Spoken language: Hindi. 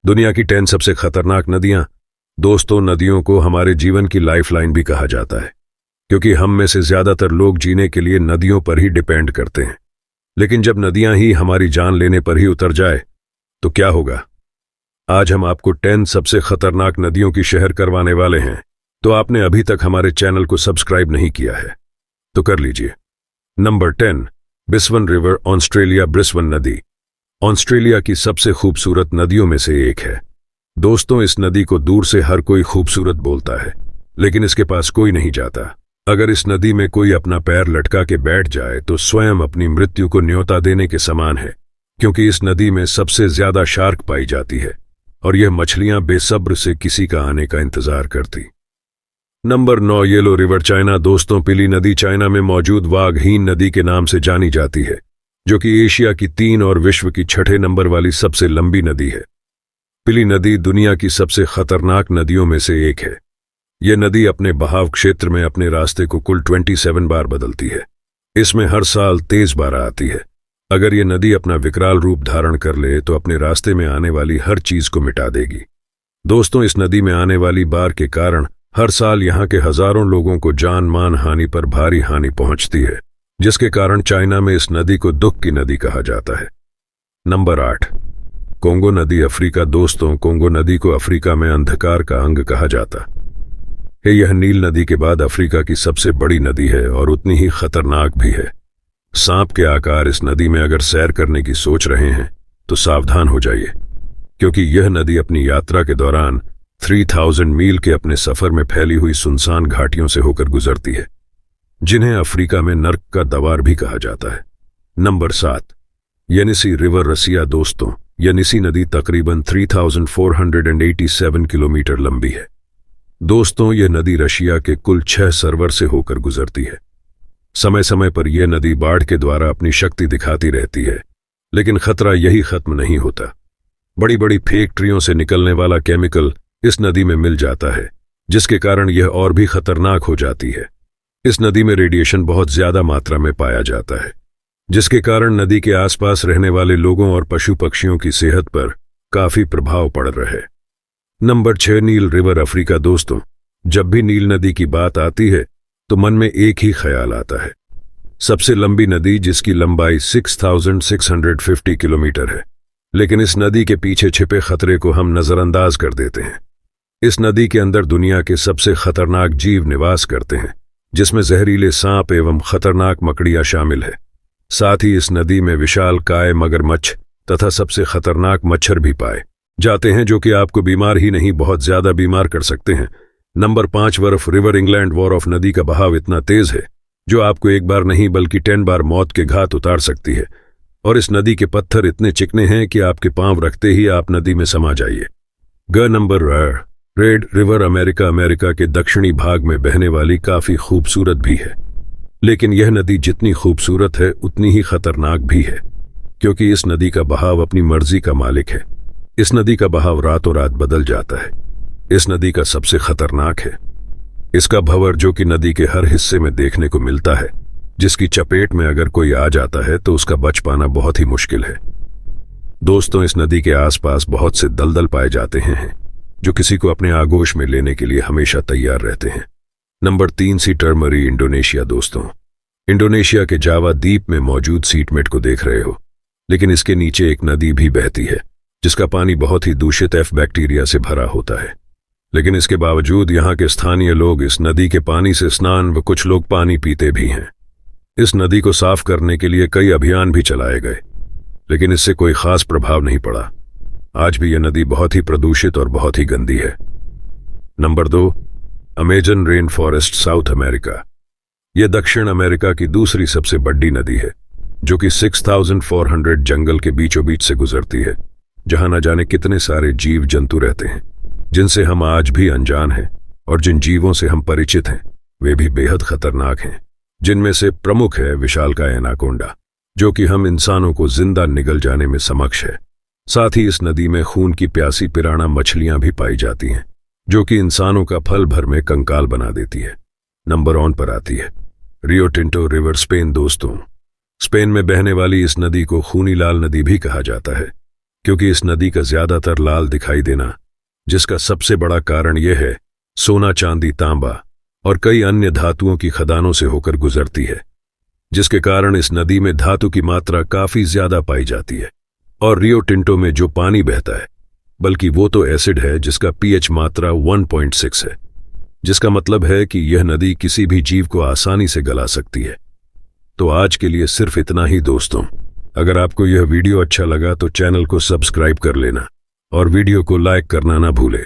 दुनिया की 10 सबसे खतरनाक नदियां। दोस्तों, नदियों को हमारे जीवन की लाइफलाइन भी कहा जाता है, क्योंकि हम में से ज्यादातर लोग जीने के लिए नदियों पर ही डिपेंड करते हैं। लेकिन जब नदियां ही हमारी जान लेने पर ही उतर जाए तो क्या होगा? आज हम आपको 10 सबसे खतरनाक नदियों की शहर करवाने वाले हैं। तो आपने अभी तक हमारे चैनल को सब्सक्राइब नहीं किया है तो कर लीजिए। Number 10, Brisbane river, Australia. Brisbane नदी ऑस्ट्रेलिया की सबसे खूबसूरत नदियों में से एक है। दोस्तों, इस नदी को दूर से हर कोई खूबसूरत बोलता है, लेकिन इसके पास कोई नहीं जाता। अगर इस नदी में कोई अपना पैर लटका के बैठ जाए तो स्वयं अपनी मृत्यु को न्योता देने के समान है, क्योंकि इस नदी में सबसे ज्यादा शार्क पाई जाती है और यह मछलियां बेसब्र से किसी का आने का इंतजार करती। Number 9, yellow river, China. दोस्तों, पीली नदी चाइना में मौजूद वाघहीन नदी के नाम से जानी जाती है, जो कि एशिया की 3 और विश्व की 6ठे नंबर वाली सबसे लंबी नदी है। पीली नदी दुनिया की सबसे खतरनाक नदियों में से एक है। यह नदी अपने बहाव क्षेत्र में अपने रास्ते को कुल 27 बार बदलती है। इसमें हर साल तेज बारिश आती है। अगर यह नदी अपना विकराल रूप धारण कर ले तो अपने रास्ते में आने वाली हर चीज को मिटा देगी। दोस्तों, इस नदी में आने वाली बाढ़ के कारण हर साल यहाँ के हजारों लोगों को जान मान हानि पर भारी हानि पहुंचती है, जिसके कारण चाइना में इस नदी को दुख की नदी कहा जाता है। नंबर 8, कोंगो नदी, अफ्रीका। दोस्तों, कोंगो नदी को अफ्रीका में अंधकार का अंग कहा जाता है। यह नील नदी के बाद अफ्रीका की सबसे बड़ी नदी है और उतनी ही खतरनाक भी है। सांप के आकार इस नदी में अगर सैर करने की सोच रहे हैं तो सावधान हो जाइए, क्योंकि यह नदी अपनी यात्रा के दौरान 3000 मील के अपने सफर में फैली हुई सुनसान घाटियों से होकर गुजरती है, जिन्हें अफ्रीका में नर्क का दवार भी कहा जाता है। नंबर 7, येनिसी रिवर, रसिया। दोस्तों, येनिसी नदी तकरीबन 3487 किलोमीटर लंबी है। दोस्तों, यह नदी रशिया के कुल 6 सर्वर से होकर गुजरती है। समय समय पर यह नदी बाढ़ के द्वारा अपनी शक्ति दिखाती रहती है, लेकिन खतरा यही खत्म नहीं होता। बड़ी बड़ी फैक्ट्रियों से निकलने वाला केमिकल इस नदी में मिल जाता है, जिसके कारण यह और भी खतरनाक हो जाती है। इस नदी में रेडिएशन बहुत ज्यादा मात्रा में पाया जाता है, जिसके कारण नदी के आसपास रहने वाले लोगों और पशु पक्षियों की सेहत पर काफी प्रभाव पड़ रहा है। नंबर 6, नील रिवर, अफ्रीका। दोस्तों, जब भी नील नदी की बात आती है तो मन में एक ही ख्याल आता है, सबसे लंबी नदी जिसकी लंबाई 6650 किलोमीटर है। लेकिन इस नदी के पीछे छिपे खतरे को हम नजरअंदाज कर देते हैं। इस नदी के अंदर दुनिया के सबसे खतरनाक जीव निवास करते हैं, जिसमें जहरीले सांप एवं खतरनाक मकड़ियां शामिल है। साथ ही इस नदी में विशालकाय मगरमच्छ तथा सबसे खतरनाक मच्छर भी पाए जाते हैं, जो कि आपको बीमार ही नहीं बहुत ज्यादा बीमार कर सकते हैं। Number 5, Wharfe river, England. Wharfe नदी का बहाव इतना तेज है जो आपको एक बार नहीं बल्कि 10 बार मौत के घाट उतार सकती है, और इस नदी के पत्थर इतने चिकने हैं कि आपके पांव रखते ही आप नदी में समा जाइए। Number 8, red river, America. America के दक्षिणी भाग में बहने वाली काफी खूबसूरत भी है, लेकिन यह नदी जितनी खूबसूरत है उतनी ही खतरनाक भी है, क्योंकि इस नदी का बहाव अपनी मर्जी का मालिक है। इस नदी का बहाव रातों रात बदल जाता है। इस नदी का सबसे खतरनाक है इसका भंवर, जो कि नदी के हर हिस्से में देखने को मिलता है, जिसकी चपेट में अगर कोई आ जाता है तो उसका बच पाना बहुत ही मुश्किल है। दोस्तों, इस नदी के आसपास बहुत से दलदल पाए जाते हैं, जो किसी को अपने आगोश में लेने के लिए हमेशा तैयार रहते हैं। Number 3, Citarum, Indonesia. दोस्तों, इंडोनेशिया के जावा द्वीप में मौजूद सीटमेट को देख रहे हो, लेकिन इसके नीचे एक नदी भी बहती है, जिसका पानी बहुत ही दूषित बैक्टीरिया से भरा होता है। लेकिन इसके बावजूद यहाँ के स्थानीय लोग इस नदी के पानी से स्नान व कुछ लोग पानी पीते भी हैं। इस नदी को साफ करने के लिए कई अभियान भी चलाए गए, लेकिन इससे कोई खास प्रभाव नहीं पड़ा। आज भी यह नदी बहुत ही प्रदूषित और बहुत ही गंदी है। Number 2, Amazon rain forest, south America. यह दक्षिण अमेरिका की दूसरी सबसे बड़ी नदी है, जो कि 6400 जंगल के बीचों बीच से गुजरती है, जहां न जाने कितने सारे जीव जंतु रहते हैं, जिनसे हम आज भी अनजान हैं, और जिन जीवों से हम परिचित हैं वे भी बेहद खतरनाक हैं। जिनमें से प्रमुख है विशालकाय एनाकोंडा, जो कि हम इंसानों को जिंदा निगल जाने में समक्ष है। साथ ही इस नदी में खून की प्यासी पिराना मछलियां भी पाई जाती हैं, जो कि इंसानों का फल भर में कंकाल बना देती है। नंबर 1 पर आती है रियो टिंटो रिवर, स्पेन। दोस्तों, स्पेन में बहने वाली इस नदी को खूनी लाल नदी भी कहा जाता है, क्योंकि इस नदी का ज्यादातर लाल दिखाई देना, जिसका सबसे बड़ा कारण यह है सोना, चांदी, तांबा और कई अन्य धातुओं की खदानों से होकर गुजरती है, जिसके कारण इस नदी में धातु की मात्रा काफी ज्यादा पाई जाती है। और रियो टिंटो में जो पानी बहता है, बल्कि वो तो एसिड है जिसका पीएच मात्रा 1.6 है, जिसका मतलब है कि यह नदी किसी भी जीव को आसानी से गला सकती है। तो आज के लिए सिर्फ इतना ही दोस्तों। अगर आपको यह वीडियो अच्छा लगा तो चैनल को सब्सक्राइब कर लेना और वीडियो को लाइक करना ना भूले।